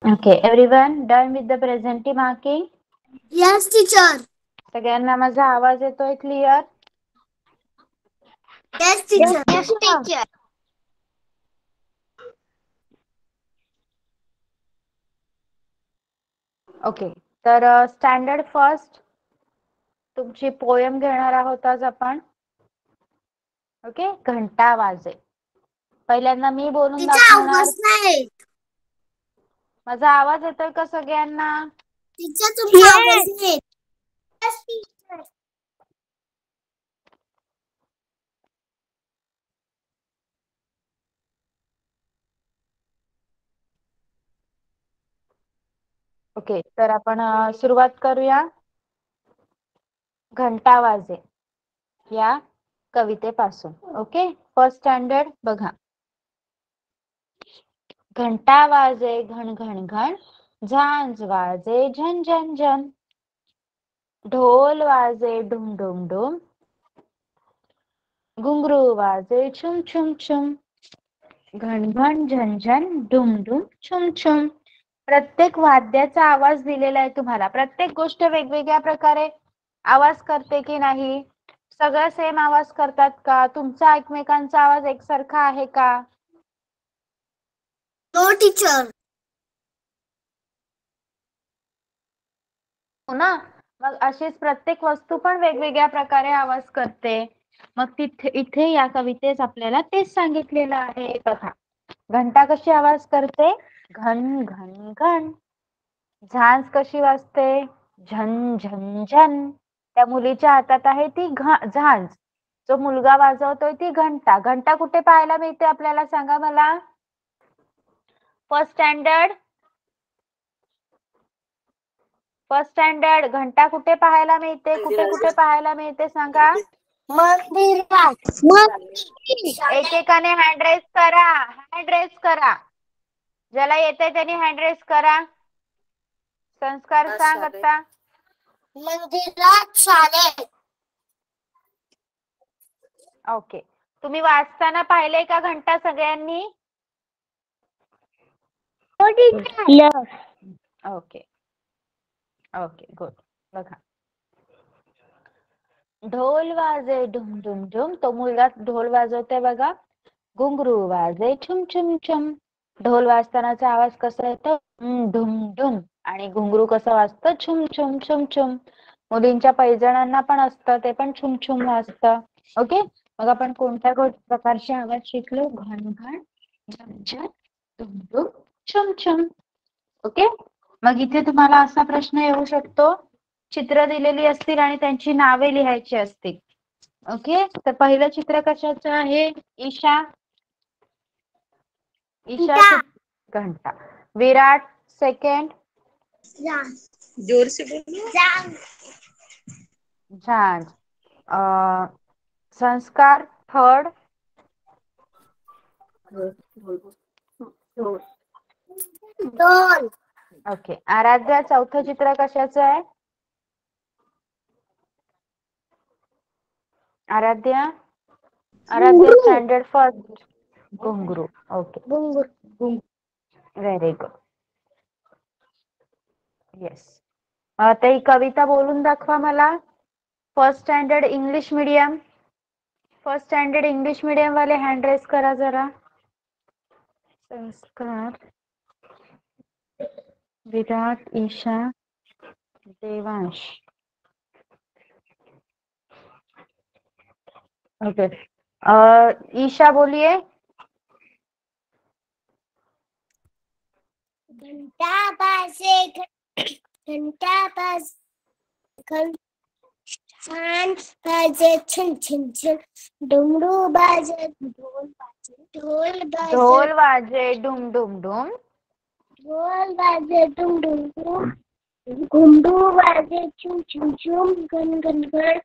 Okay, everyone done with the present marking? Yes, teacher. सगळ्यांना माझा आवाज येतोय clear? Yes, teacher. Yes, teacher. Okay, तर स्टँडर्ड फर्स्ट तुमची पोयम घेणार आहोत आज आपण. ओके, घंटा वाजे. पहिल्यांदा मी बोलून तिचा दाखवणार. आवाज नाही. माझा आवाज येतोय का सगळ्यांना? तिचा तुमचा आवाज नाही. Yes, teacher. ओके, तर आपण सुरुवात करूया. घंटा वाजे या कवितेपासून. ओके, फर्स्ट स्टँडर्ड बघा. घंटा वाजे घण घण घण, झांज वाजे झन झन झन, ढोल वाजे डुम डुम डुम, घुंगरू वाजे छुम छुम छुम, घन घन झन झन डुम डुम छुम छुम. प्रत्येक वाद्याचा आवाज दिलेला आहे तुम्हाला. प्रत्येक गोष्ट वेगवेगळ्या प्रकारे आवाज करते की नाही? सगळं सेम आवाज करतात का? तुमचा एकमेकांचा आवाज एकसारखा आहे का? No, teacher. हो ना. मग अशीच प्रत्येक वस्तू पण वेगवेगळ्या प्रकारे आवाज करते. मग इथे या कवितेत आपल्याला तेच सांगितलेलं आहे. बघा, घंटा कशी आवाज करते? घन घन घन. झांज कशी वाजते? झन झन झन. त्या मुलीच्या हातात आहे ती झांज. जो मुलगा वाजवतोय ती घंटा. घंटा कुठे पाहायला मिळते आपल्याला, सांगा मला? फर्स्ट स्टँडर्ड घंटा कुठे पाहायला मिळते? कुठे पाहायला मिळते सांगा? मंदिरात. एकेकाने हँड रेस करा. हँड रेस करा. ज्याला येते त्यांनी हँड रेस करा. संस्कार सांग आता. मंदिरात शाळेत. ओके, तुम्ही वाचताना पाहिलंय का घंटा सगळ्यांनी? Okay okay, good. बघा, ढोल वाजे ढुम ढुम ढुम. तो मुलगा ढोल वाजवते बघा. घुंगरू वाजे छुम छुम छुम. ढोल वाजतानाचा आवाज कसा येतो? ढुम ढुम. आणि घुंगरू कसं वाजतं? छुम छुम छुम छुम. मुलींच्या पैजणांना पण असतं, ते पण छुम छुम वाजतं. ओके, मग आपण कोणत्या प्रकारचे आवाज शिकलो? घन घन, झन झन, डुम डुम, छुम छुम. ओके, मग इथे तुम्हाला असा प्रश्न येऊ शकतो. चित्र दिलेली असतील आणि त्यांची नावे लिहायची असतील. ओके, तर पहिलं चित्र कशाचं आहे? ईशा. घंटा. विराट सेकंड. जोर से बोलो. झांज. संस्कार थर्ड. ढोल. ओके, आराध्या चौथं चित्र कशाचं आहे? Aaradhya standard first. घुंगरू. Okay, very good. येस. आता ही कविता बोलून दाखवा मला. फर्स्ट स्टँडर्ड इंग्लिश मीडियम वाले हँड रेस करा जरा. संस्कार, विराट, ईशा, देवांश. ओके, ईशा बोलिए. घंटा बाजे घंटा बाजे सांज बाजे छन छन छन, डमरू बाजे ढोल वाजे डुम डुम डुम, ढोल बाजे डुम डुम डुम, घुंडू बाजे छुम छुम छुम, गन गन गन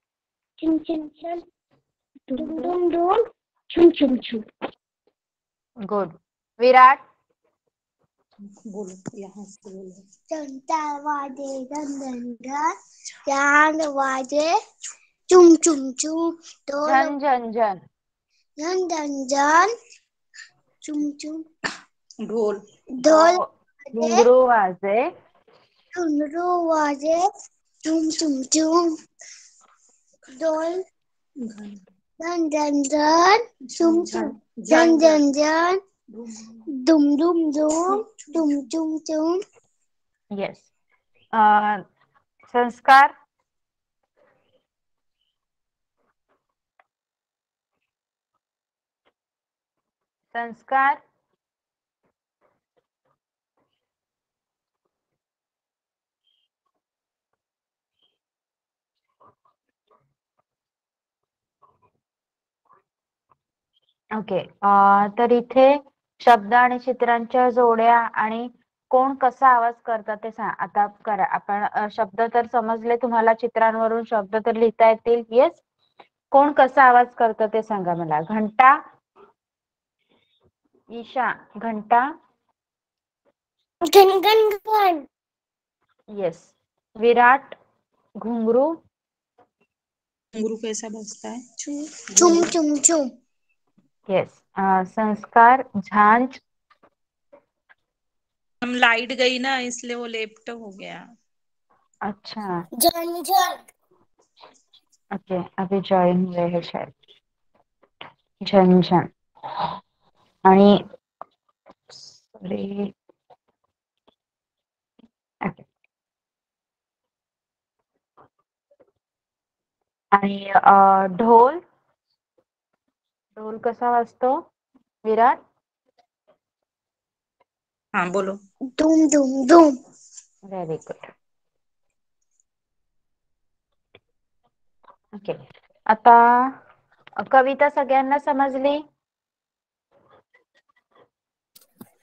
छुम छुम छुम, डुम डुम डुम छुम छुम छुम. गुड. विराट. बोलो, यहाँ से बोलो. घंटा वाजे गन गन गन, झांज वाजे चुम चुम चुम, झन झन झन, झन झन झन, चुम चुम. ढोल. ढोल घुंगरू वाजे घुंगरू वाजे झुम झुम झुम ढोल झन झन झन झुम झुम झन झन झन दुम दुम दुम दुम दुम दुम येस. संस्कार संस्कार ओके. तर इथे शब्द आणि चित्रांच्या जोड्या आणि कोण कसा आवाज करतात ते सांग. आता करा आपण शब्द तर समजले तुम्हाला, चित्रांवरून शब्द तर लिहिता येतील. येस. कोण कसा आवाज करतं ते सांगा मला. घंटा ईशा घंटा. घन घन घन येस. विराट घुंगरू. घुंगरू कैसा बजता है? चुम चुम चुम येस. संस्कार झांझ. हम लाइट गई ना इसलिए वो लेफ्ट हो गया. अच्छा झन झन ओके. अभी जॉईन हुए हैं शायद. झणझण आणि सॉरी. ओके. आणि ढोल ढोल कसा वाजतो विराट? हाँ बोलो. दुम दुम दुम व्हेरी गुड. ओके. आता कविता सगळ्यांना समजली?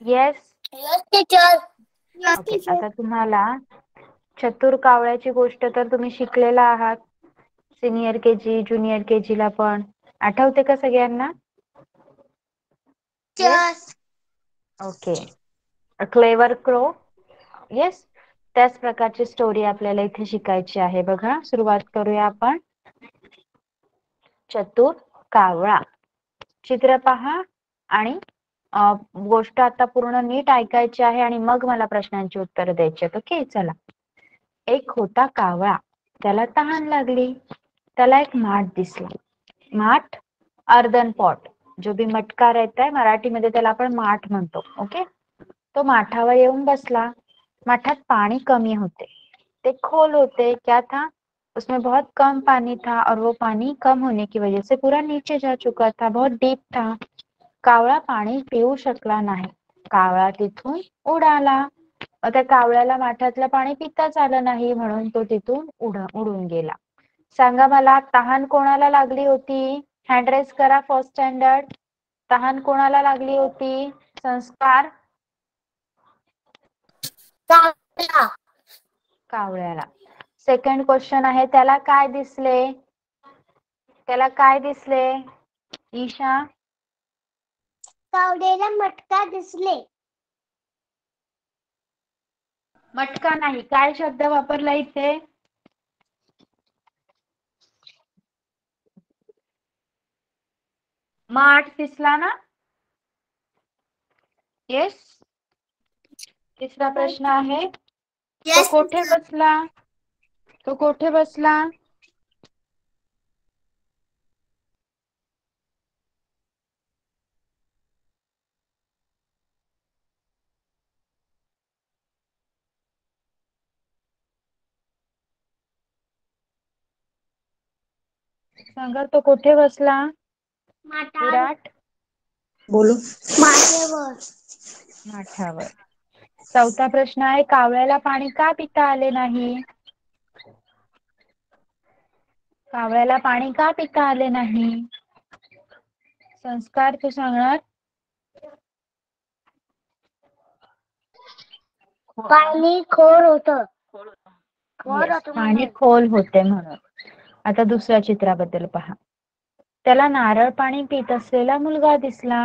Yes. Yes teacher yes okay. Teacher आता तुम्हाला चतुर कावळ्याची गोष्ट तर तुम्ही शिकलेला आहात, सिनियर केजी ज्युनियर केजी ला पण. आठवते का सगळ्यांना? Yes. Okay. Clever crow. Yes. त्याच प्रकारची स्टोरी आपल्याला इथे शिकायची आहे. बघा सुरुवात करूया आपण. चतुर कावळा. चित्र पहा आणि गोष्ट आता पूर्ण नीट ऐकायची आहे आणि मग मला प्रश्नांची उत्तर द्यायची आहेत. ओके. चला. एक होता कावळा, त्याला तहान लागली. त्याला एक माठ दिसला. माठ अर्दन पॉट, जो भी मटका रहता है मराठीमध्ये त्याला आपण माठ म्हणतो. ओके. तो माठावर येऊन बसला. माठात पाणी कमी होते, ते खोल होते. क्या था? उसमें बहुत कम पानी था और वो पानी कम होने की वजह से पूरा नीचे जा चुका था, बहुत डीप था. कावळा पाणी पिऊ शकला नाही. कावळा तिथून उडाला. त्या कावळ्याला माठातलं पाणी पिताच आलं नाही, म्हणून तो तिथून उडून गेला. सांगा मला, तहान कोणाला लागली होती? हँड रेस करा फर्स्ट स्टँडर्ड. तहान कोणाला लागली होती? संस्कार कावळा कावळ्याला. सेकंड क्वेश्चन आहे, त्याला काय दिसले? त्याला काय दिसले? ईशा कावळ्याला मटका दिसले. मटका नाही, काय शब्द वापरला इथे? माठ दिसला ना? येस. तिसरा प्रश्न आहे, तो कोठे बसला? तो कोठे बसला? सांगा, तो कुठे बसला? विराट बोलो. माथ्यावर माठावर. चौथा प्रश्न आहे, कावळ्याला पाणी का पिता आले नाही? कावळ्याला पाणी का पिता आले नाही? संस्कार तू सांगणार? पाणी खोल होत. Yes, पाणी खोल होते म्हणून. आता दुसऱ्या चित्राबद्दल पहा. त्याला नारळ पाणी पित असलेला मुलगा दिसला.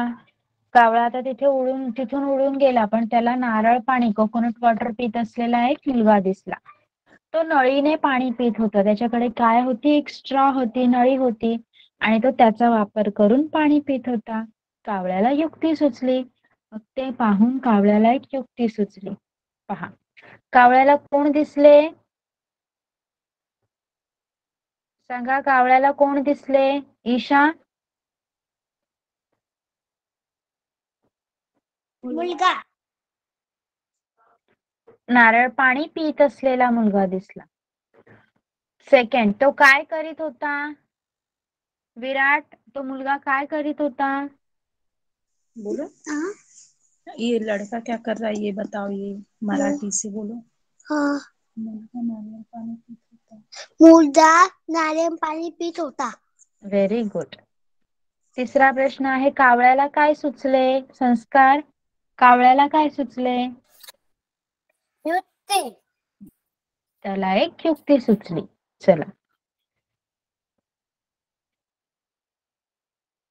कावळा आता तिथून उडून गेला, पण त्याला नारळ पाणी कोकोनट वॉटर पित असलेला एक मुलगा दिसला. तो नळीने पाणी पित होता. त्याच्याकडे काय होती? एक स्ट्रॉ होती, नळी होती, आणि तो त्याचा वापर करून पाणी पित होता. कावळ्याला युक्ती सुचली. मग ते पाहून कावळ्याला एक युक्ती सुचली. पहा, कावळ्याला कोण दिसले? सांगा, कावळ्याला कोण दिसले? ईशा? मुलगा. नारळ पाणी पित असलेला मुलगा दिसला. सेकंड, तो काय करीत होता? विराट, तो मुलगा काय करीत होता? बोलो ये लड़का क्या कर रहा है ये बताओ, ये मराठी से बोलो. हाँ. मुलगा नारळ पाणी पीत होता. मुलगा नारळ पाणी पित होता. Very good. तिसरा प्रश्न आहे, कावळ्याला काय सुचले? संस्कार, कावळ्याला काय सुचले? युक्ती. त्याला एक युक्ती सुचली. चला,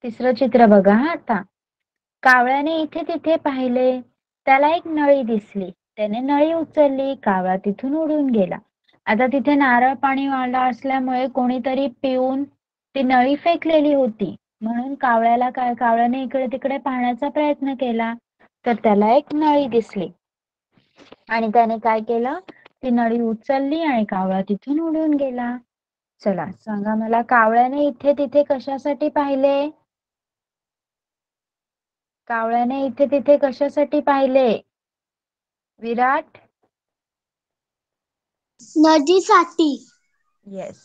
तिसरं चित्र बघा हा आता. कावळ्याने इथे तिथे पाहिले, त्याला एक नळी दिसली. त्याने नळी उचलली, कावळा तिथून उडून गेला. आता तिथे नारळ पाणी वाढला असल्यामुळे कोणीतरी पिऊन ती नळी फेकलेली होती. म्हणून कावळ्याने इकडे तिकडे पाहण्याचा प्रयत्न केला, तर त्याला एक नळी दिसली आणि त्याने काय केलं? ती नळी उचलली आणि कावळा तिथून उडून गेला. चला सांगा मला, कावळ्याने इथे तिथे कशासाठी पाहिले? कावळ्याने इथे तिथे कशासाठी पाहिले? विराट? नदीसाठी. येस.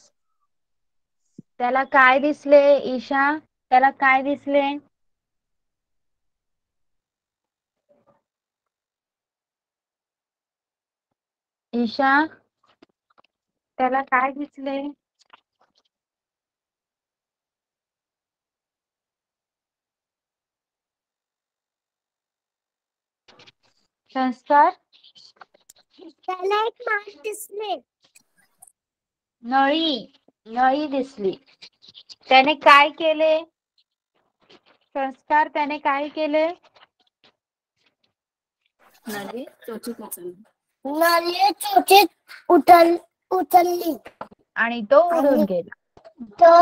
त्याला काय दिसले? ईशा, त्याला काय दिसले? ईशा, त्याला काय दिसले? संस्कार, त्याला एक माठ दिसले. नळी दिसली. त्याने काय केले? संस्कार, त्याने काय केले? नळी चोचीत उचलली. नळी चोचीत उचलली आणि तो उडून आणि गेला. तो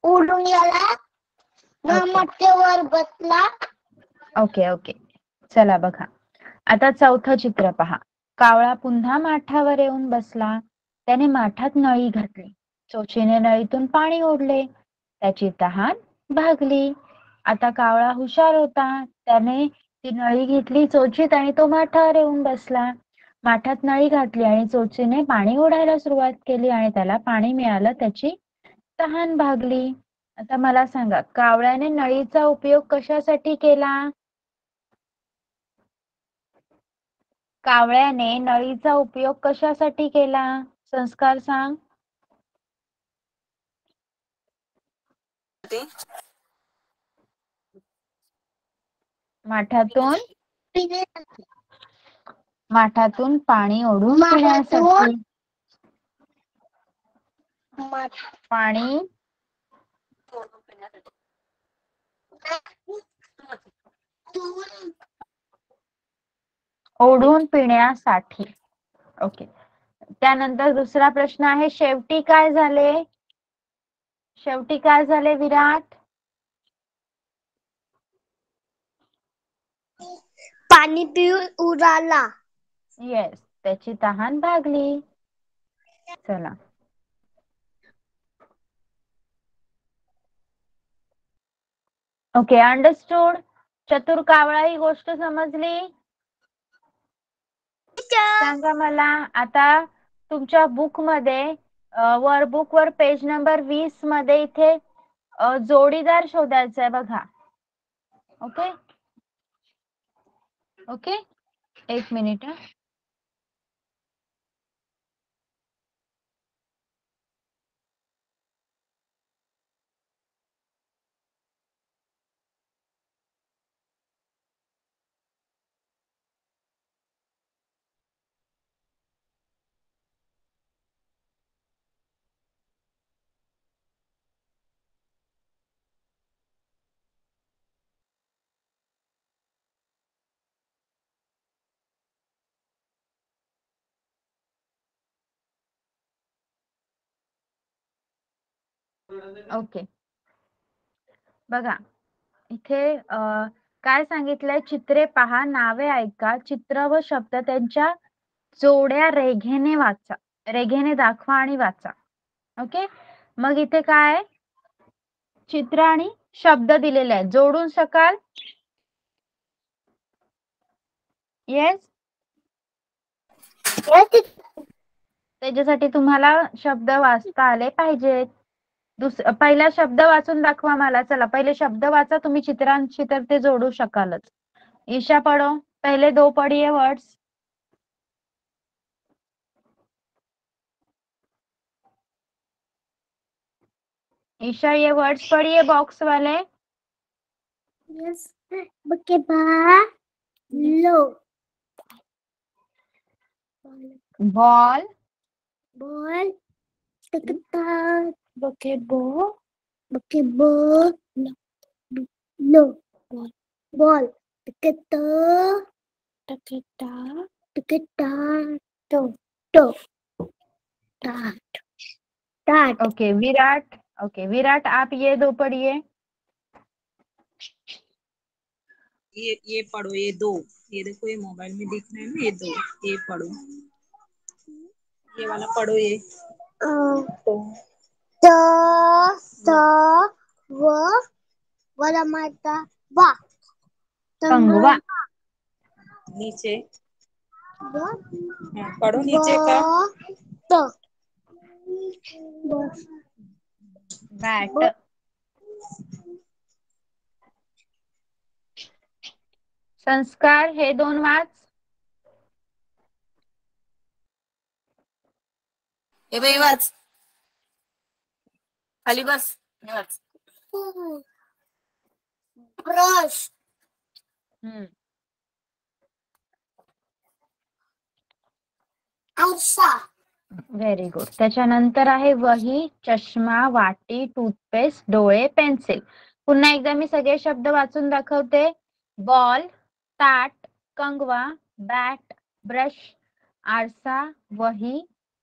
उडून गेला. ओके. मट्ट्यावर बसला. Okay okay. चला बघा, आता चौथं चित्र पहा. कावळा पुन्हा माठावर येऊन बसला. त्याने माठात नळी घातली. चोचीने नळीतून पाणी ओढले. त्याची तहान भागली. आता कावळा हुशार होता. त्याने ती नळी घेतली चोचीत आणि तो माठावर येऊन बसला. माठात नळी घातली आणि चोचीने पाणी ओढायला सुरुवात केली आणि त्याला पाणी मिळालं. त्याची तहान भागली. आता मला सांगा, कावळ्याने नळीचा उपयोग कशासाठी केला? कावळ्याने नळीचा उपयोग कशासाठी केला? संस्कार सांग. माठातून पाणी ओढून पिण्यासाठी. पाणी ओढून पिण्यासाठी. ओके. त्यानंतर दुसरा प्रश्न आहे, शेवटी काय झाले? शेवटी काय झाले विराट? पाणी पिऊन उडाला. येस, त्याची तहान भागली. चला, ओके, अंडरस्टूड. चतुर कावळा ही गोष्ट समजली? सांगा मला. आता तुमच्या बुक मध्ये वर्कबुक वर पेज नंबर 20 मध्ये इथे जोडीदार शोधायचा आहे बघा. ओके ओके, एक मिनिट. ओके, बघा इथे काय सांगितलंय? चित्रे पहा, नावे ऐका, चित्र व शब्द त्यांच्या जोड्या रेघेने वाचा, रेघेने दाखवा आणि वाचा. ओके, मग इथे काय चित्र आणि शब्द दिलेले आहेत, जोडून शकाल? येस. त्याच्यासाठी तुम्हाला शब्द वाचता आले पाहिजेत. पहिला शब्द वाचून दाखवा मला. चला पहिले शब्द वाचा, तुम्ही चित्रांशी तर ते जोडू शकालच. ईशा पढ़ो, पहले दो पढ़िए वर्ड्स. ईशा ये वर्ड्स पढ़िए बॉक्स वाले. Yes. Bakeba. Low. Ball, Ball. Takata. बकेबो, Bakebo. No. Ball. Ball. Takata. Takata. Takata. To. To. Tat. Tat. Okay. Virat, okay Virat आप ये दो पढ़िए. ये पढ़ो, ये दो, ये देखो ये मोबाइल में दिख रहे हैं ना, ये दो, ये पढ़ो, ये वाला पढ़ो, ये तो वो वाला माता वा कंगवा, नीचे वो पढ़ो नीचे का. तो बैट, संस्कार हे दोन वाच. हे बाई वाच, खाली बस, हे वाच. ब्रश, आरसा, व्हेरी गुड. त्याच्यानंतर आहे वही, चष्मा, वाटी, टूथपेस्ट, डोळे, पेन्सिल. पुन्हा एकदा मी सगळे शब्द वाचून दाखवते. बॉल, ताट, कंगवा, बॅट, ब्रश, आरसा, वही,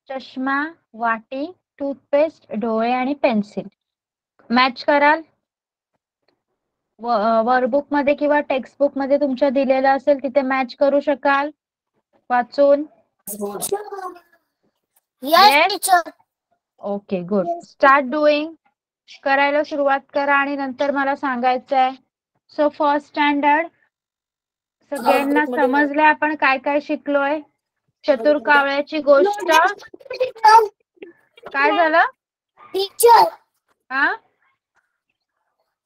चष्मा, वाटी, टूथपेस्ट, डोळे आणि पेन्सिल. मॅच कराल? वर्कबुक मध्ये किंवा टेक्स्टबुक मध्ये तुमच्या दिलेलं असेल तिथे मॅच करू शकाल वाचून? Yes teacher. Okay good. Start doing. करायला सुरुवात करा आणि नंतर मला सांगायचं आहे. सो फर्स्ट स्टँडर्ड सगळ्यांना समजलंय आपण काय काय शिकलोय? चतुर कावळ्याची गोष्ट. काय झालं? टीचर हा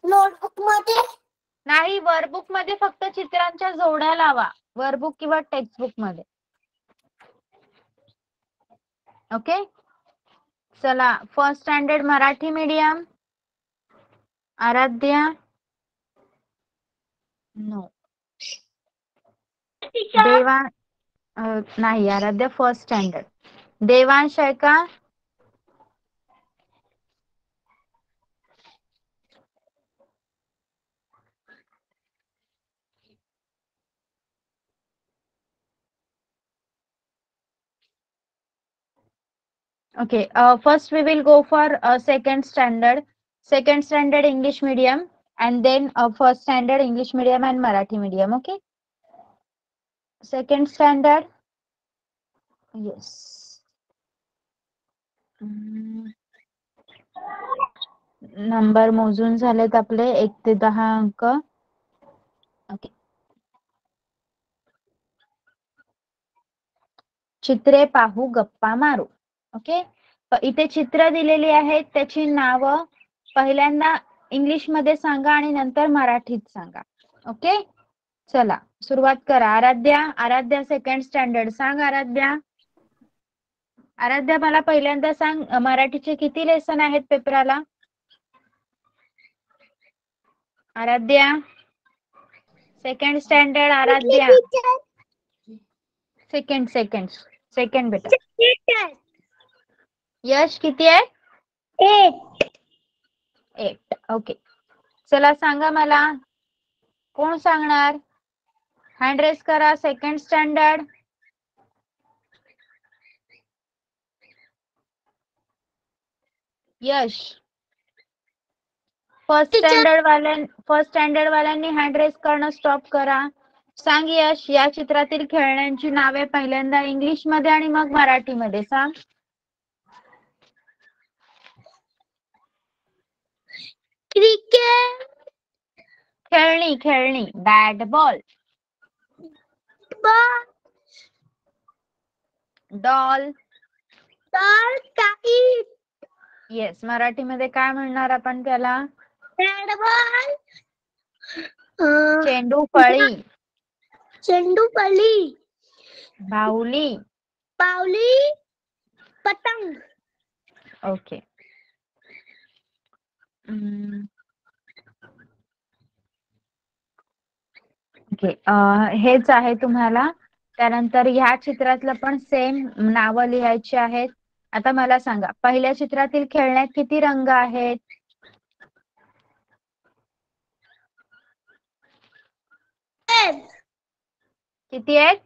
नोटबुक मध्ये नाही, वर्कबुक मध्ये फक्त चित्रांच्या जोड्या लावा, वर्कबुक किंवा टेक्स्टबुक मध्ये. ओके, चला first standard Marathi medium. Aaradhya no. Deva नाही, आराध्या फर्स्ट स्टँडर्ड. देवांश आहे का? Okay, first we will go for second standard. Second standard English medium and then first standard English medium and Marathi medium. Okay. Second standard. Yes. Number मोजून झालेत आपले 1 ते 10 अंक. Okay. चित्रे पाहू, गप्पा मारू. ओके. इथे चित्र दिलेली आहेत, त्याची नावं पहिल्यांदा इंग्लिश मध्ये सांगा आणि नंतर मराठीत सांगा. ओके, चला सुरुवात करा. Aaradhya, Aaradhya second standard. सांग आराध्या. आराध्या मला पहिल्यांदा सांग, मराठीचे किती लेसन आहेत पेपराला? Aaradhya second standard. Aaradhya second second second बेटा. यश किती आहे? 8. ओके, चला सांगा मला. कोण सांगणार? हँड रेस करा. Second standard. Yash. First standard वाल्यांनी हँड रेस करणं स्टॉप करा. सांग यश, या चित्रातील खेळण्यांची नावे पहिल्यांदा इंग्लिश मध्ये आणि मग मराठीमध्ये सांग. क्रिकेट, खेळणी. Bat ball, ball, doll. Kite, yes, मराठीमध्ये काय म्हणणार आपण त्याला? बॅट बॉल, चेंडू फळी, चेंडू पली, बाहुली. पावली, पतंग. ओके. ओके, हेच आहे तुम्हाला. त्यानंतर ह्या चित्रातलं पण सेम नावं लिहायची आहेत. आता मला सांगा, पहिल्या चित्रातील खेळण्यात किती रंग आहेत? किती आहेत?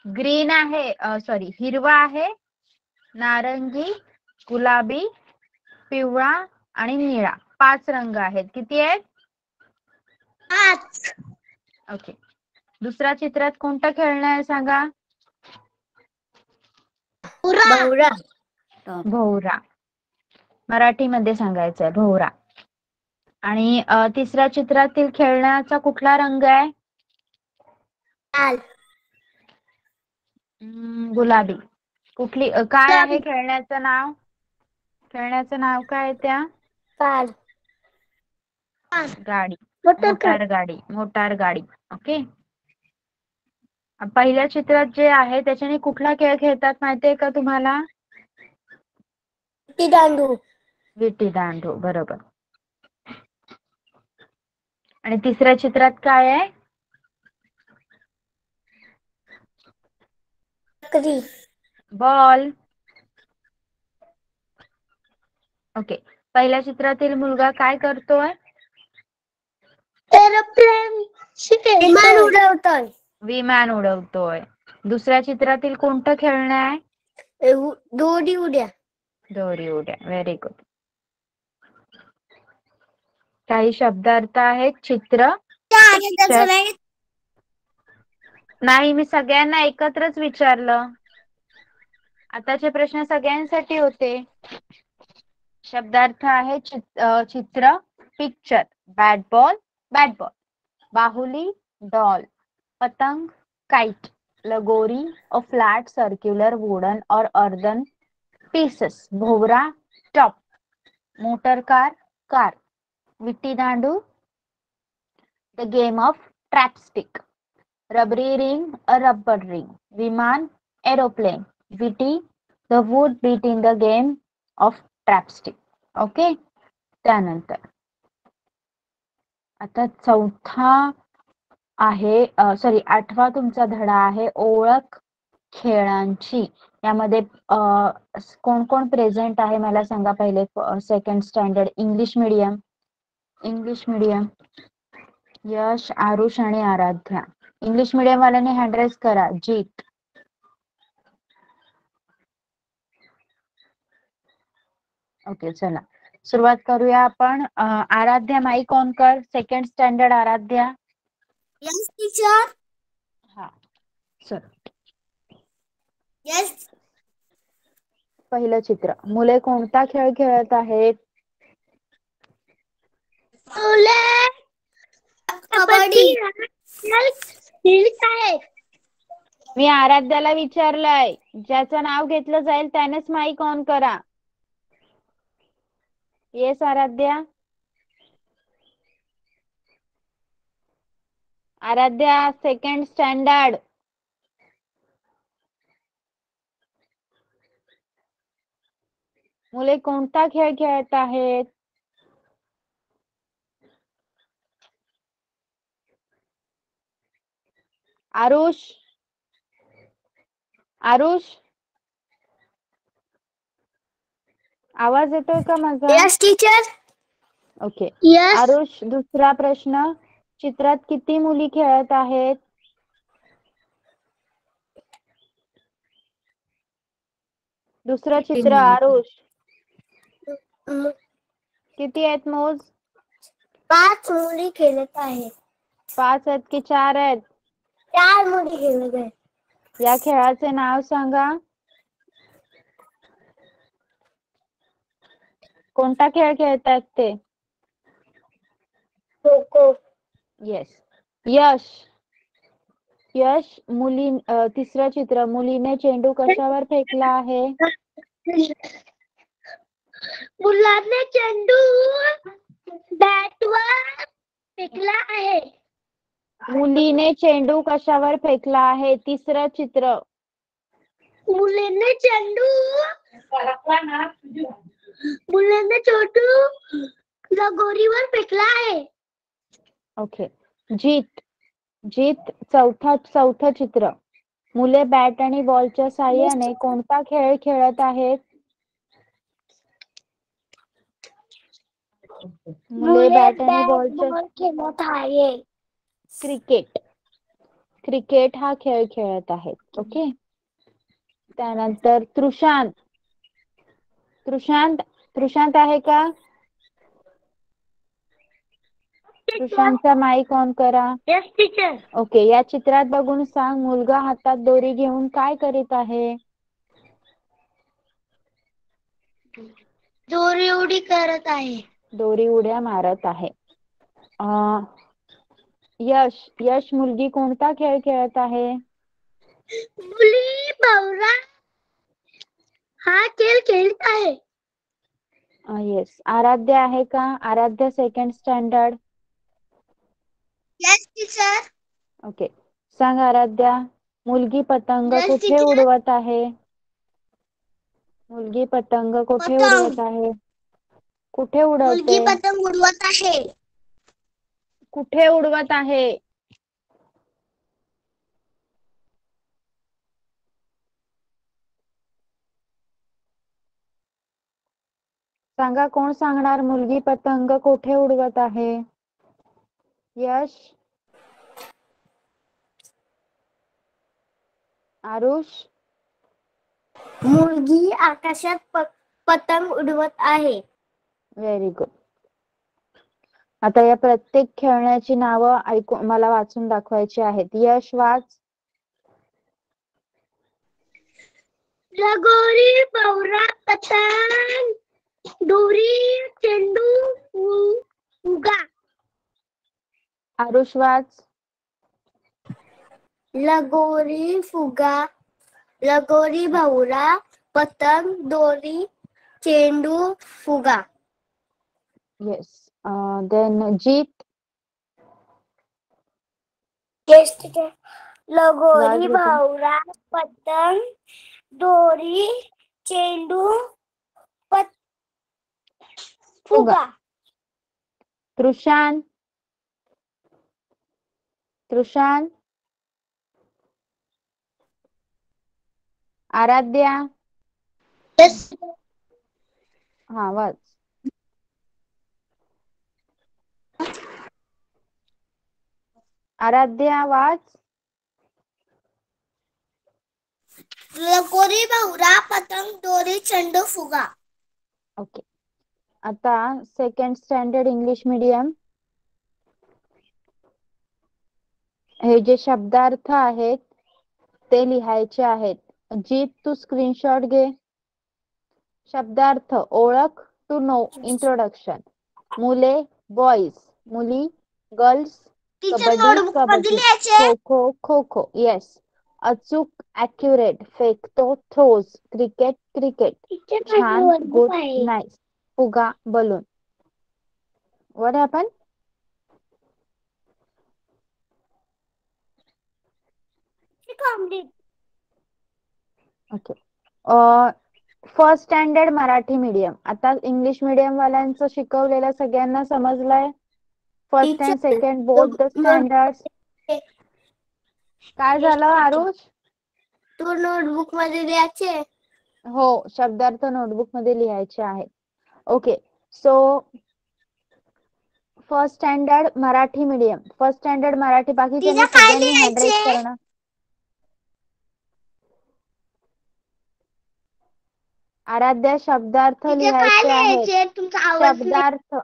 ग्रीन आहे, सॉरी, हिरवा आहे, नारंगी, गुलाबी, पिवळा आणि निळा. 5 रंग आहेत. किती आहेत? 5. ओके. दुसऱ्या चित्रात कोणतं खेळणं आहे सांगा? भवरा, भोवरा. मराठीमध्ये सांगायचंय, भोवरा. आणि तिसऱ्या चित्रातील खेळण्याचा कुठला रंग आहे? लाल, गुलाबी. कुठली काय आहे गुलाबी. खेळण्याचं नाव? खेळण्याचं नाव काय आहे त्या? कार, गाडी, मोटर मोटार गाडी. ओके. पहिल्या चित्रात जे आहे त्याच्याने कुठला खेळ खेळतात माहितीये का तुम्हाला? दांडू, विटी दांडू, बरोबर. आणि तिसऱ्या चित्रात काय आहे? चक्री, बॉल. ओके. पहिल्या चित्रातील मुलगा काय करतोय? एरोप्लेन, विमान उडवतोय. विमान उडवतोय. दुसऱ्या चित्रातील कोणतं खेळणं आहे? दोरी उड्या, दोरी उड्या. Very good. काही शब्दार्थ आहेत. चित्र, नाही, मी सगळ्यांना एकत्रच विचारलं. आताचे प्रश्न सगळ्यांसाठी होते. शब्दार्थ आहे चित्र, पिक्चर, बॅट बॉल, बाहुली, डॉल, पतंग, काइट, लगोरी, a flat circular wooden or earthen pieces, भोवरा, टॉप, मोटर कार, विट्टी दांडू, द गेम ऑफ ट्रॅपस्टिक, रबरी रिंग, अ रबर रिंग, विमान, एरोप्लेन, विटी, the wood beat in the game of trap stick. Okay. त्यानंतर आता चौथा आहे, सॉरी, 8वा तुमचा धडा आहे ओळख खेळांची. यामध्ये कोण कोण प्रेझेंट आहे मला सांगा. पहिले second standard English medium. Yash, Aarush आणि आराध्या. इंग्लिश मीडियम वाल्याने हँड राइज करा. जीत. ओके, चला सुरुवात करूया आपण. आराध्या, माईक ऑन कर. Second standard Aaradhya. Yes teacher, हा, चल. यस. पहिलं चित्र. मुले कोणता खेळ खेळत आहेत? कबड्डी, मी आराध्याला विचारलंय. ज्याचं नाव घेतलं जाईल त्यानेच माईक ऑन करा. Yes Aaradhya. Aaradhya, second standard. मुले कोणता खेळ खेळत आहेत? आरुष, आवाज येतोय का माझा? Yes teacher. Okay. Yes. Aarush, दुसरा प्रश्न. चित्रात किती मुली खेळत आहेत? दुसरं चित्र. आरुष, किती आहेत मोज? 5 मुली खेळत आहेत. 5 आहेत की 4 आहेत? 4 मुली खेळत आहेत. या खेळाचे नाव सांगा. कोणता खेळ खेळतात ते? खो खो. येस. यश यश तिसरं चित्र. मुलीने चेंडू कशावर फेकला आहे? मुलाने चेंडू बॅटवर फेकला आहे. मुलीने चेंडू कशावर फेकला आहे? तिसरं चित्र. मुलीने चेंडू लगोरीवर फेकला आहे. ओके. जीत चौथं चित्र. मुले बॅट आणि बॉलच्या साहाय्याने कोणता खेळ खेळत आहेत? मुले बॅट आणि बॉलच्या बॉल खेळत आहे. क्रिकेट हा खेळ खेळत आहेत. ओके. त्यानंतर तृशांत आहे का? तृशांतचा माईक ऑन करा. Yes teacher. ओके. या चित्रात बघून सांग, मुलगा हातात दोरी घेऊन काय करीत आहे? दोरी उडी करत आहे. दोरी उड्या मारत आहे. यश मुलगी कोणता खेळ खेळत आहे? मुली भवरा हा खेळ खेळत आहे. येस. आराध्या आहे का? Aaradhya second standard. Yes teacher. Okay. सांग आराध्या, मुलगी पतंग Yes, कुठे teacher. उडवत आहे? मुलगी पतंग कुठे पतंग. उडवत आहे? कुठे मुलगी उडवते? पतंग उडवत आहे. कुठे उडवत आहे? सांगा, कोण सांगणार? मुलगी पतंग कुठे उडवत आहे? यश, आरुष, मुलगी आकाशात पतंग उडवत आहे. Very good. आता या प्रत्येक खेळण्याची नावं मला वाचून दाखवायची आहेत. यश, वाच. लगोरी, भवरा, पतंग, दोरी, चेंडू, फुगा. आरुष, वाच. लगोरी, फुगा, लगोरी, भवरा, पतंग, दोरी, चेंडू, फुगा. Yes. Then Jeet. Yes teacher. लगोरी, वाच बेटा. भवरा, पतंग, दोरी, चेंडू, फुगा. तृषांत, आराध्या. येस. हा, वाच. आराध्या, वाच. लगोरी, भवरा, पतंग, दोरी, चेंडू, फुगा. ओके. आता सेकंड स्टँडर्ड इंग्लिश मीडियम. हे जे शब्दार्थ आहेत ते लिहायचे आहेत. जीत, तू स्क्रीनशॉट घे. शब्दार्थ: ओळख, टू नो, इंट्रोडक्शन. मुले, बॉईज. मुली, गर्ल्स. कबड्डी, कबड्डी. खो खो, खो खो. येस. अचूक, ॲक्युरेट. फेकतो, थ्रोज. Cricket, cricket. छान, गुड, नाईस. फुगा, balloon. What happen? Okay. First standard Marathi medium. आता इंग्लिश मीडियम वाल्यांचं शिकवलेलं सगळ्यांना समजलंय? First and second both the standard. काय झालं आरुष? तू नोटबुक मध्ये लिहायचे. हो, शब्दार्थ नोटबुक मध्ये लिहायचे आहेत. Okay. So first standard Marathi medium. First standard Marathi बाकीच्यांनी सगळ्यांनी हँडराईट करणं. आराध्या, शब्दार्थ लिहायचे आहेत. शब्दार्थ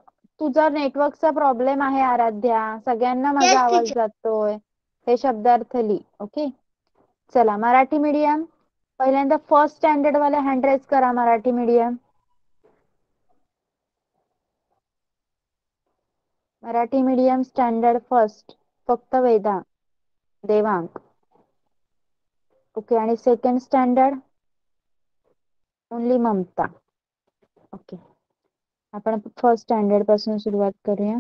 तुझा नेटवर्कचा प्रॉब्लेम आहे आराध्या, सगळ्यांना माझा Yes, आवाज teacher. जातोय. हे शब्दार्थ लिही. ओके, चला मराठी मीडियम. पहिल्यांदा फर्स्ट स्टँडर्ड वाले हँड रेज करा. Marathi medium, Marathi medium standard first फक्त वेदा, देवांक. ओके, आणि second standard only Mamata. Okay, आपण फर्स्ट स्टँडर्ड पासून सुरुवात करूया.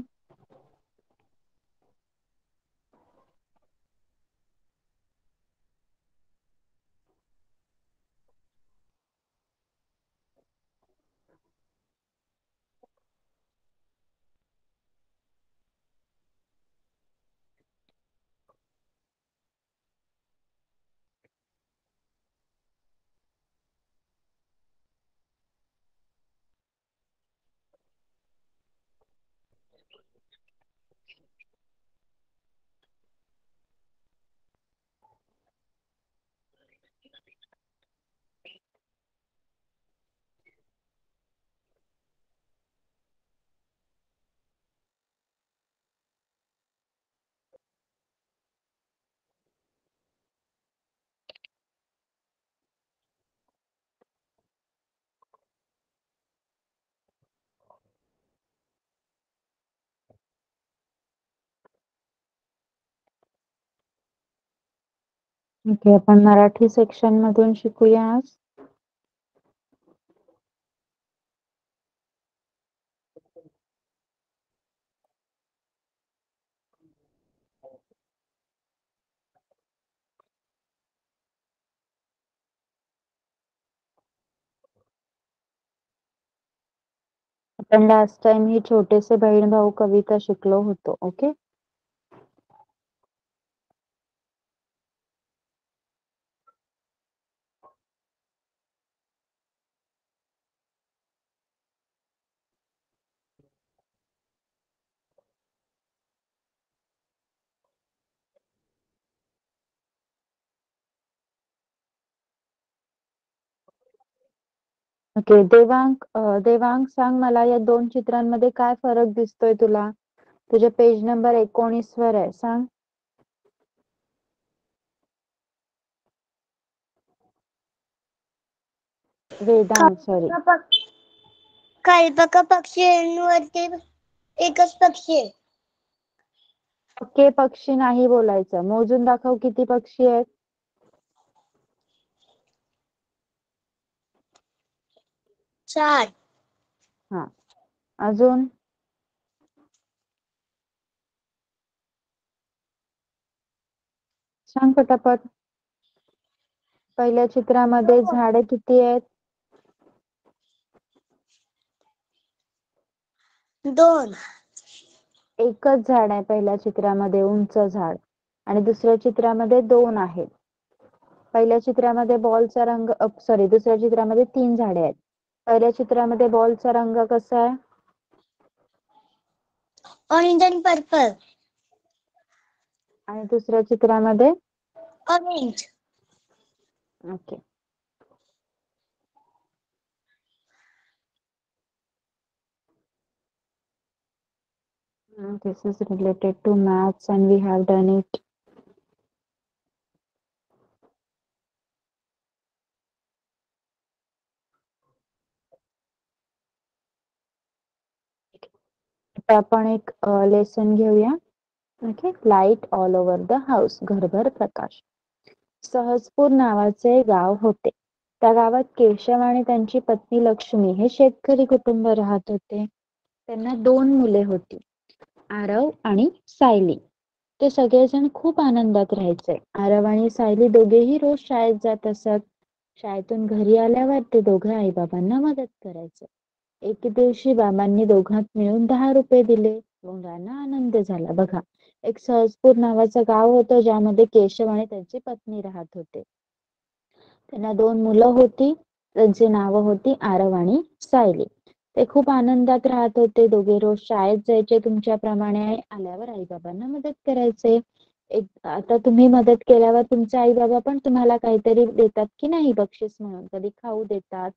ओके, आपण मराठी सेक्शन मधून शिकूया आज. आपण लास्ट टाइम ही छोटेसे बहीण भाऊ कविता शिकलो होतो. Okay, okay. देवांग सांग मला, या दोन चित्रांमध्ये काय फरक दिसतोय तुला? तुझ्या पेज नंबर 19 वर आहे, सांग. वेदांग, सॉरी. कल्पक पक्षींवरती एकच पक्षी आहे. ओके, पक्षी नाही बोलायचं. मोजून दाखव किती पक्षी आहेत. 4. हा, अजून सांग पटापट. पहिल्या चित्रामध्ये झाडे किती आहेत? 2. एकच झाड आहे पहिल्या चित्रामध्ये, उंच झाड. आणि दुसऱ्या चित्रामध्ये 2 आहेत. पहिल्या चित्रामध्ये बॉलचा रंग, सॉरी, दुसऱ्या चित्रामध्ये 3 झाडे आहेत. पहिल्या चित्रामध्ये बॉलचा रंग कसा आहे? ऑरेंज आणि पर्पल. आणि दुसऱ्या चित्रामध्ये orange. Okay. This is related to maths and we have done it. आता आपण एक लेसन घेऊया. Okay, light all over the house, घरभर प्रकाश. सहजपूर नावाचे गाव होते. त्या गावात केशव आणि त्यांची पत्नी लक्ष्मी हे शेतकरी कुटुंब राहत होते. त्यांना 2 मुले होती, आरव आणि सायली. ते सगळेजण खूप आनंदात राहायचे. आरव आणि सायली दोघेही रोज शाळेत जात असत. शाळेतून घरी आल्यावर ते दोघे आई बाबांना मदत करायचे. एके दिवशी बाबांनी दोघांत मिळून 10 रुपये दिले. मुलांना आनंद झाला. बघा, एक सहजपूर नावाचं गाव होतं ज्यामध्ये केशव आणि त्यांची पत्नी राहत होते. त्यांना 2 मुलं होती, त्यांची नावं होती आरव आणि सायली. ते खूप आनंदात राहत होते. दोघे रोज शाळेत जायचे तुमच्याप्रमाणे. आल्यावर आई बाबांना मदत करायचे. आता तुम्ही मदत केल्यावर तुमचे आई बाबा पण तुम्हाला काहीतरी देतात की नाही बक्षीस म्हणून. कधी खाऊ देतात,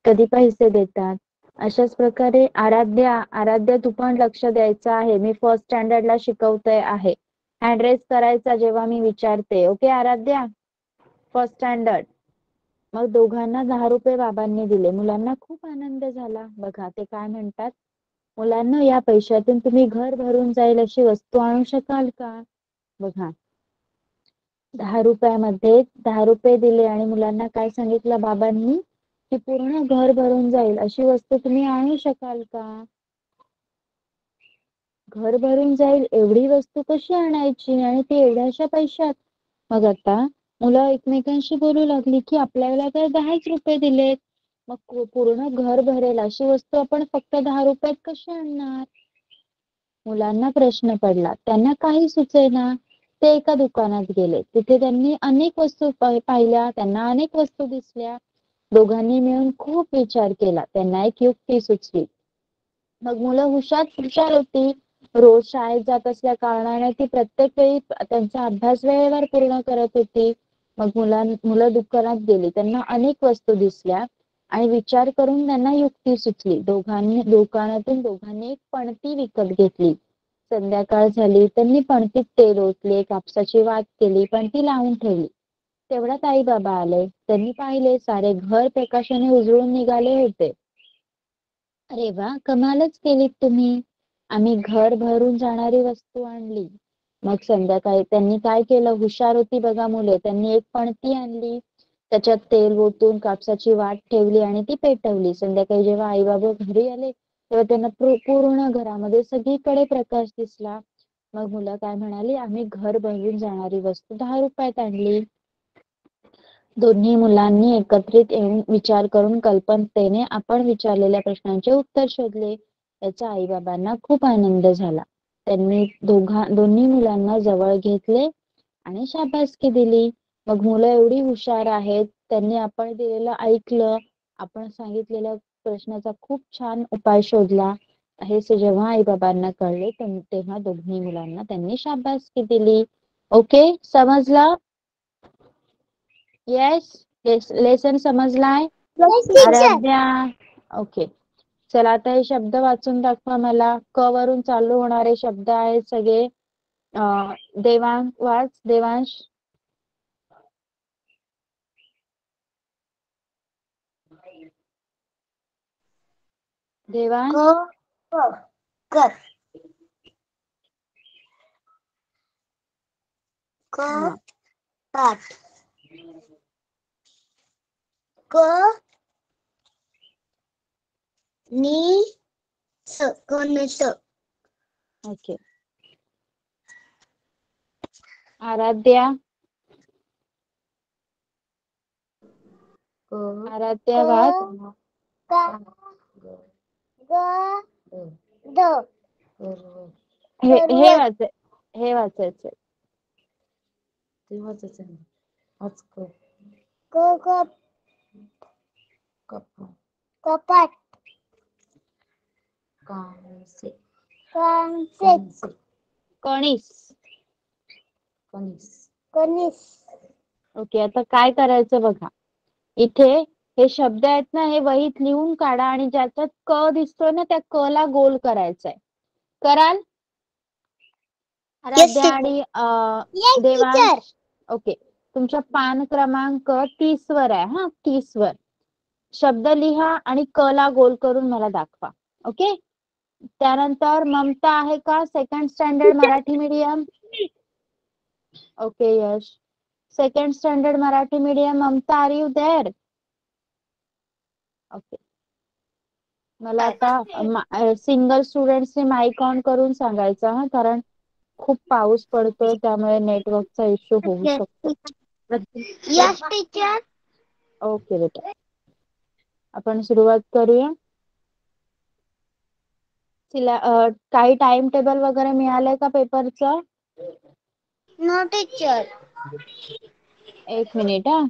कधी पैसे देतात. अशाच प्रकारे आराध्या तू पण लक्ष द्यायचं आहे. मी फर्स्ट स्टँडर्डला शिकवते आहे. हँड रेस करायचा जेव्हा मी विचारते. Okay Aaradhya, first standard. मग दोघांना 10 रुपये बाबांनी दिले. मुलांना खूप आनंद झाला. बघा ते काय म्हणतात, मुलांना या पैशातून तुम्ही घर भरून जाईल अशी वस्तू आणू शकाल का? बघा 10 रुपयामध्ये 10 रुपये दिले आणि मुलांना काय सांगितलं बाबांनी, की पूर्ण घर भरून जाईल अशी वस्तू तुम्ही आणू शकाल का? घर भरून जाईल एवढी वस्तू कशी आणायची आणि ती एवढ्याशा पैशात? मग आता मुलं एकमेकांशी बोलू लागली की आपल्याला तर 10च रुपये दिलेत, मग पूर्ण घर भरेल अशी वस्तू आपण फक्त 10 रुपयात कशी आणणार? मुलांना प्रश्न पडला. त्यांना काही सुचेना. ते एका दुकानात गेले. तिथे त्यांनी अनेक वस्तू पाहिल्या. त्यांना अनेक वस्तू दिसल्या. दोघांनी मिळून खूप विचार केला. त्यांना एक युक्ती सुचली. मग मुलं हुशार होती. रोज शाळेत जात असल्या कारणाने ती प्रत्येक वेळी त्यांचा अभ्यास वेळेवर पूर्ण करत होती. मग मुलं दुकानात गेली. त्यांना अनेक वस्तू दिसल्या आणि विचार करून त्यांना युक्ती सुचली. दोघांनी एक पणती विकत घेतली. संध्याकाळ झाली. त्यांनी पणतीत तेल ओतले, कापसाची वात केली, पणती लावून ठेवली. तेवढ्यात आई बाबा आले. त्यांनी पाहिले सारे घर प्रकाशाने उजळून निघाले होते. अरे वा, कमालच केलीत तुम्ही. आम्ही घर भरून जाणारी वस्तू आणली. मग संध्याकाळी त्यांनी काय केलं, हुशार होती बघा मुले. त्यांनी एक पणती आणली, त्याच्यात तेल ओतून कापसाची वात ठेवली आणि ती पेटवली. संध्याकाळी जेव्हा आई बाबा घरी आले तेव्हा त्यांना पूर्ण घरामध्ये सगळीकडे प्रकाश दिसला. मग मुलं काय म्हणाली, आम्ही घर भरून जाणारी वस्तू 10 रुपयात आणली. दोन्ही मुलांनी एकत्रित येऊन विचार करून कल्पकतेने आपण विचारलेल्या प्रश्नांचे उत्तर शोधले. याचा आई बाबांना खूप आनंद झाला. त्यांनी दोन्ही मुलांना जवळ घेतले आणि शाबासकी दिली. मग मुलं एवढी हुशार आहेत, त्यांनी आपण दिलेलं ऐकलं, आपण सांगितलेल्या प्रश्नाचा खूप छान उपाय शोधला. हे जेव्हा आई बाबांना कळले तेव्हा दोन्ही मुलांना त्यांनी शाबासकी दिली. ओके, समजलं? येस, लेसन समजलाय Yes, teacher. आराध्या? ओके, चला आता हे शब्द वाचून दाखवा मला. क वरून चालू होणारे शब्द आहेत सगळे. देवांश. देवांश. कर. हा. Cut. K. Ni. Konis. Okay. Aaradhya. Aaradhya वाच. हे वाचायचं. कपाट. कणीस. कणीस. ओके, आता काय करायचं बघा. इथे हे शब्द आहेत ना, हे वहीत लिहून काढा आणि ज्याच्यात क दिसतोय ना त्या क ला गोल करायचंय. कराल आराध्या आणि Yes, देवांश? teacher. ओके, तुमच्या पान क्रमांक 30 वर आहे. हा, 30 वर शब्द लिहा आणि क ला गोल करून मला दाखवा. ओके, त्यानंतर ममता आहे का, second standard Marathi medium? Okay Yash, second standard Marathi medium. Mamata, are you there? Okay, मला आता सिंगल स्टुडंट्सने माईक ऑन करून सांगायचं हा, कारण खूप पाऊस पडतोय त्यामुळे नेटवर्कचा इश्यू होऊ शकतो. Yes, teacher. ओके बेटा, आपण सुरुवात करूया. तिला काही टाइम टेबल वगैरे मिळालंय का पेपरचं? No, teacher. एक मिनिट हा.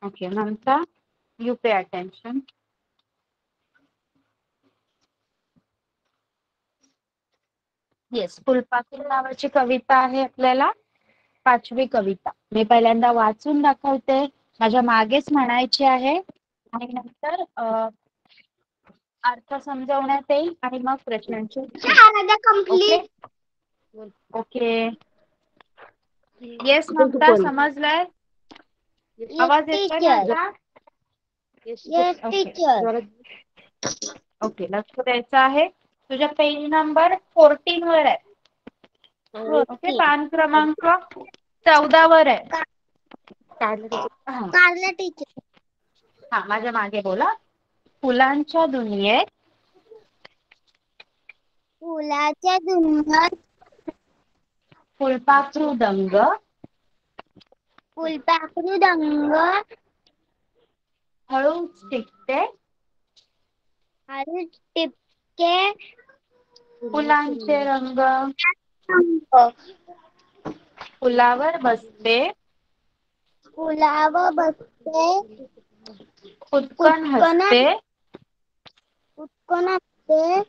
Okay, Mamta, you pay attention. Yes, फुलपाखरू नावाची कविता आहे आपल्याला 5वी कविता. मी पहिल्यांदा वाचून दाखवते, माझ्या मागेच म्हणायची आहे आणि नंतर अर्थ समजवण्यात येईल आणि मग प्रश्नांची उत्तरे. Aaradhya okay complete. Okay. Yes Mamta, समजलंय? आवाज येतोय टीचर. माझा? Yes okay teacher. ओके, लक्ष द्यायचं आहे. तुझ्या पेज नंबर 14 वर आहे. ओके, पान क्रमांक 14 वर आहे. कारला टीचर. हा, माझ्या मागे बोला. फुलांच्या दुनियेत फुलाच्या दुनियेत फुलपाखरू दंग फुलपाखरू दंग हळूच टिकते, हळू टिपके फुलांचे रंग फुलावर बसते, फुलावर बसते, खुदकन हसते, उत्कन असते,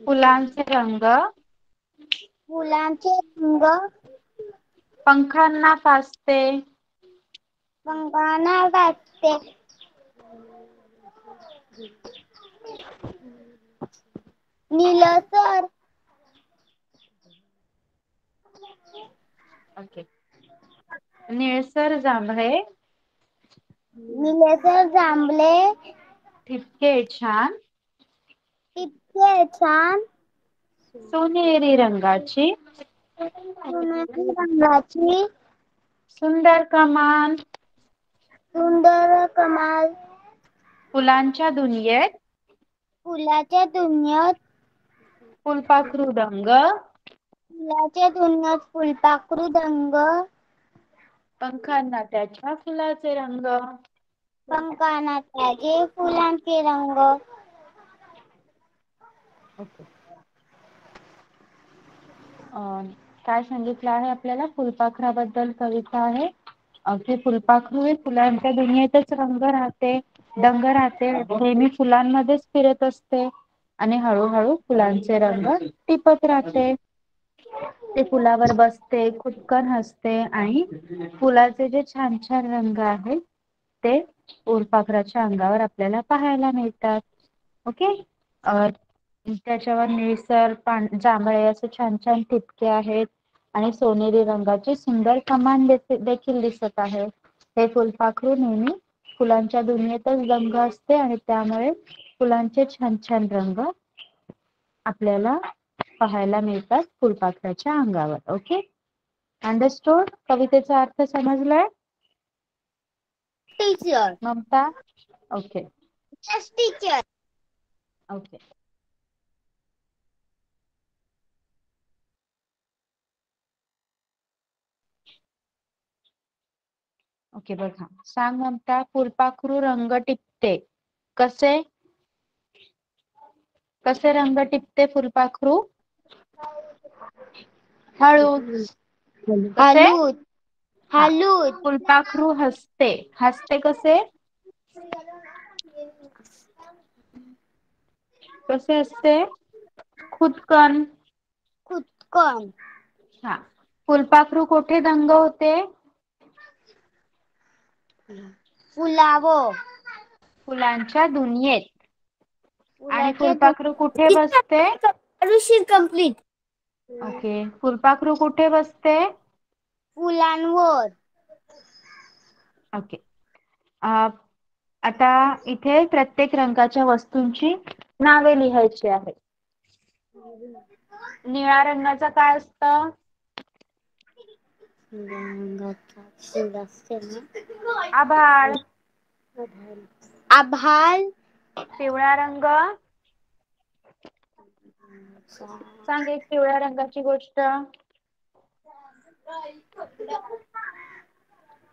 फुलांचे रंग फुलांचे रंग पंखांना फासते, पंखांना फासते, निळसर ओके, निळसर जांभळे निळसर जांभळे ठिपके छान इतके छान सोनेरी रंगाची सोनेरी रंगाची सुंदर कमान सुंदर कमाल फुलांच्या दुनियेत फुलाच्या दुनियेत फुलपाखरू दंग फुलाच्या दुनियेत फुलपाखरू दंग पंखांना त्याच्या फुलाचे रंग पंखांना त्याचे फुलांचे रंग ओके. काय सांगितलं आहे आपल्याला? फुलपाखराबद्दल कविता आहे. ते फुलपाखरू हे फुलांच्या दुनियेतच दंग राहते, नेहमी फुलांमध्येच फिरत असते आणि हळूहळू फुलांचे रंग टिपत राहते. ते फुलावर बसते, खुदकन हसते आणि फुलाचे जे छान छान रंग आहेत ते फुलपाखराच्या अंगावर आपल्याला पाहायला मिळतात. ओके. त्याच्यावर निळसर जांभळे असे छान छान ठिपके आहेत आणि सोनेरी रंगाची सुंदर कमान देखील दिसत आहे. हे फुलपाखरू नेहमी फुलांच्या दुनियेतच दंग असते आणि त्यामुळे फुलांचे छान छान रंग आपल्याला पाहायला मिळतात फुलपाखराच्या अंगावर. Okay, understood? कवितेचा अर्थ समजलाय teacher. Mamta? Okay yes teacher. Okay. Okay, बघा. सांग ममता, फुलपाखरू रंग टिपते कसे? कसे रंग टिपते फुलपाखरू? हळूच. कसे? हलूद. हा. हलूद. फुलपाखरू हसते. हसते कसे? कसे असते? खुदकन. खुदकन. हा. फुलपाखरू कोठे दंग होते? फुलावर. फुलांच्या दुनियेत. आणि फुलाच्या फुलपाखरू कुठे बसते? कंप्लीट. ओके. फुलपाखरू कुठे बसते? फुलांवर. ओके. आता इथे प्रत्येक रंगाच्या वस्तूंची नावे लिहायची आहेत. निळ्या रंगाचा काय असतं? आभाळ. आभाळ. पिवळा रंग? सांग एक पिवळ्या रंगाची गोष्ट.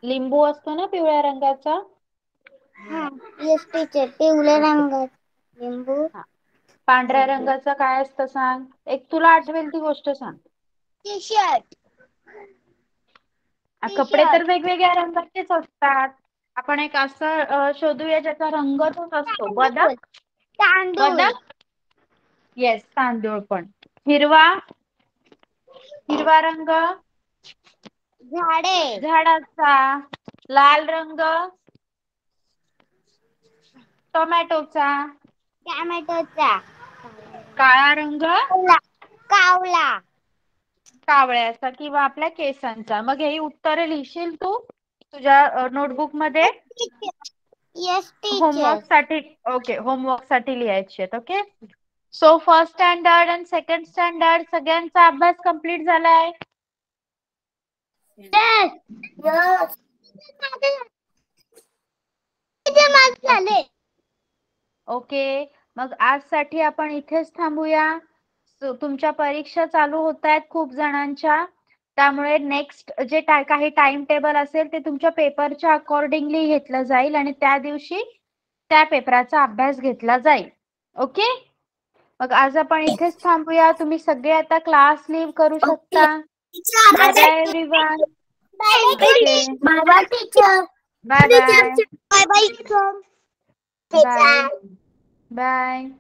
लिंबू असतो ना पिवळ्या रंगाचा? Yes teacher. पिवळ्या ओके. रंगात लिंबू. हा. पांढऱ्या रंगाचं काय असतं सांग? एक तुला आठवेल ती गोष्ट सांग. T shirt. कपडे तर वेगवेगळ्या रंगाचेच असतात. आपण एक असं शोधूया ज्याचा रंग तोच असतो. बदक. तांदूळ. बदक. येस, तांदूळ पण. हिरवा. हिरवा रंग झाडे. झाडाचा. लाल रंग टोमॅटोचा. टोमॅटोचा. काळा रंग कावला. कावळ्याचा किंवा आपल्या केसांचा. मग ही उत्तरे लिहिशील तू तुझ्या नोटबुक मध्ये येस टीचर. होमवर्क साठी. ओके, होमवर्क साठी लिहायची आहेत. ओके. सो फर्स्ट स्टँडर्ड आणि सेकंड स्टँडर्ड सगळ्यांचा अभ्यास कंप्लीट झालाय. झाले. ओके, मग आजसाठी आपण इथेच थांबूया. तुमच्या परीक्षा चालू होत आहेत खूप जणांच्या, त्यामुळे नेक्स्ट जे काही टाइम टेबल असेल ते तुमच्या पेपरच्या अकॉर्डिंगली घेतलं जाईल आणि त्या दिवशी त्या पेपराचा अभ्यास घेतला जाईल. ओके. मग आज आपण इथेच थांबूया. तुम्ही सगळे आता क्लास लीव्ह करू शकता. Bye bye everyone. Okay, bye bye teacher. Bye bye. Bye bye teacher. Bye bye.